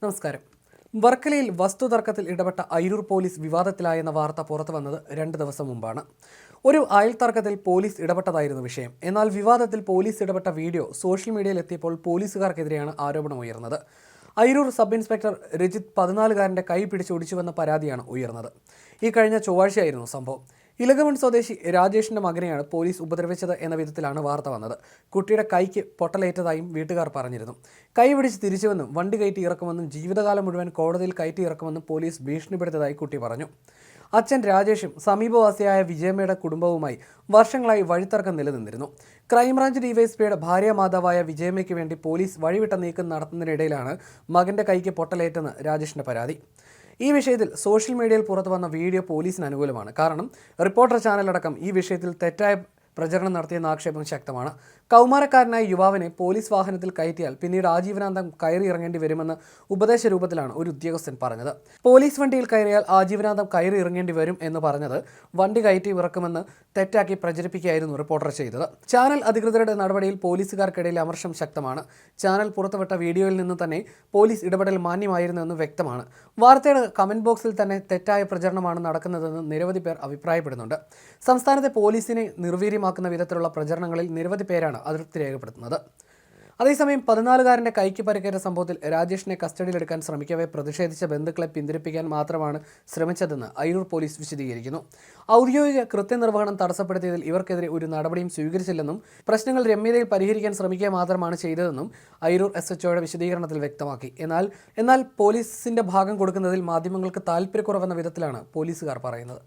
നമസ്കാരം. വർക്കലയിൽ വസ്തുതർക്കത്തിൽ ഇടപെട്ട അയിരൂർ പോലീസ് വിവാദത്തിലായെന്ന വാർത്ത പുറത്തു വന്നത് 2 ദിവസം മുമ്പാണ്. ഒരു അയൽത്തർക്കത്തിൽ പോലീസ് ഇടപെട്ടതായിരുന്നു വിഷയം. എന്നാൽ വിവാദത്തിൽ പോലീസ് ഇടപെട്ട വീഡിയോ സോഷ്യൽ മീഡിയയിൽ എത്തിയപ്പോൾ പോലീസുകാർക്കെതിരെയാണ് ആരോപണമുയർന്നത്. അയിരൂർ സബ് ഇൻസ്പെക്ടർ രജിത് 14-കാരൻ്റെ കൈ പിടിച്ചൊടിച്ചുവെന്ന പരാതിയാണ് ഉയർന്നത്. ഈ കഴിഞ്ഞ ചൊവ്വാഴ്ചയായിരുന്നു സംഭവം. ഇലകമൺ സ്വദേശി രാജേഷിന്റെ മകനെയാണ് പോലീസ് ഉപദ്രവിച്ചത് എന്ന വിധത്തിലാണ് വാർത്ത വന്നത്. കുട്ടിയുടെ കൈക്ക് പൊട്ടലേറ്റതായും വീട്ടുകാർ പറഞ്ഞിരുന്നു. കൈ പിടിച്ച് തിരിച്ചുവെന്നും വണ്ടി കയറ്റി ഇറക്കുമെന്നും ജീവിതകാലം മുഴുവൻ കോടതിയിൽ കയറ്റി ഇറക്കുമെന്നും പോലീസ് ഭീഷണിപ്പെടുത്തതായി കുട്ടി പറഞ്ഞു. അച്ഛൻ രാജേഷും സമീപവാസിയായ വിജയമ്മയുടെ കുടുംബവുമായി വർഷങ്ങളായി വഴിത്തർക്കം നിലനിന്നിരുന്നു. ക്രൈംബ്രാഞ്ച് ഡിവൈഎസ്പിയുടെ ഭാര്യാമാതാവായ വിജയമ്മയ്ക്ക് വേണ്ടി പോലീസ് വഴിവിട്ട നീക്കം നടത്തുന്നതിനിടയിലാണ് മകന്റെ കൈക്ക് പൊട്ടലേറ്റെന്ന് രാജേഷിന്റെ പരാതി. ഈ വിഷയത്തിൽ സോഷ്യൽ മീഡിയയിൽ പുറത്തു വന്ന വീഡിയോ പോലീസിന് അനുകൂലമാണ്. കാരണം റിപ്പോർട്ടർ ചാനലടക്കം ഈ വിഷയത്തിൽ തെറ്റായ പ്രചരണം നടത്തിയെന്ന ആക്ഷേപം ശക്തമാണ്. കൗമാരക്കാരനായ യുവാവിനെ പോലീസ് വാഹനത്തിൽ കയറ്റിയാൽ പിന്നീട് ആജീവനാന്തം കയറി ഇറങ്ങേണ്ടി വരുമെന്ന് ഉപദേശ രൂപത്തിലാണ് ഒരു ഉദ്യോഗസ്ഥൻ പറഞ്ഞത്. പോലീസ് വണ്ടിയിൽ കയറിയാൽ ആജീവനാന്തം കയറി ഇറങ്ങേണ്ടി വരും എന്ന് പറഞ്ഞത് വണ്ടി കയറ്റി ഇറക്കുമെന്ന് തെറ്റാക്കി പ്രചരിപ്പിക്കുകയായിരുന്നു റിപ്പോർട്ടർ ചെയ്തത്. ചാനൽ അധികൃതരുടെ നടപടിയിൽ പോലീസുകാർക്കിടയിൽ അമർഷം ശക്തമാണ്. ചാനൽ പുറത്തുവിട്ട വീഡിയോയിൽ നിന്ന് തന്നെ പോലീസ് ഇടപെടൽ മാന്യമായിരുന്നുവെന്ന് വ്യക്തമാണ്. വാർത്തയുടെ കമന്റ് ബോക്സിൽ തന്നെ തെറ്റായ പ്രചരണമാണ് നടക്കുന്നതെന്ന് നിരവധി പേർ അഭിപ്രായപ്പെടുന്നുണ്ട്. സംസ്ഥാനത്തെ പോലീസിനെ നിർവീര്യമാക്കുന്ന വിധത്തിലുള്ള പ്രചരണങ്ങളിൽ നിരവധി പേരാണ് അതൃപ്തി രേഖപ്പെടുത്തുന്നത്. അതേസമയം 14-കാരൻ്റെ കൈക്ക് പരിക്കേറ്റ സംഭവത്തിൽ രാജേഷിനെ കസ്റ്റഡിയിലെടുക്കാൻ ശ്രമിക്കവേ പ്രതിഷേധിച്ച ബന്ധുക്കളെ പിന്തിരിപ്പിക്കാൻ മാത്രമാണ് ശ്രമിച്ചതെന്ന് അയിരൂർ പോലീസ് വിശദീകരിക്കുന്നു. ഔദ്യോഗിക കൃത്യനിർവഹണം തടസ്സപ്പെടുത്തിയതിൽ ഇവർക്കെതിരെ ഒരു നടപടിയും സ്വീകരിച്ചില്ലെന്നും പ്രശ്നങ്ങൾ രമ്യതയിൽ പരിഹരിക്കാൻ ശ്രമിക്കുക മാത്രമാണ് ചെയ്തതെന്നും അയിരൂർ SHOയുടെ വിശദീകരണത്തിൽ വ്യക്തമാക്കി. എന്നാൽ പോലീസിന്റെ ഭാഗം കൊടുക്കുന്നതിൽ മാധ്യമങ്ങൾക്ക് താൽപ്പര്യക്കുറവെന്ന വിധത്തിലാണ് പോലീസുകാർ പറയുന്നത്.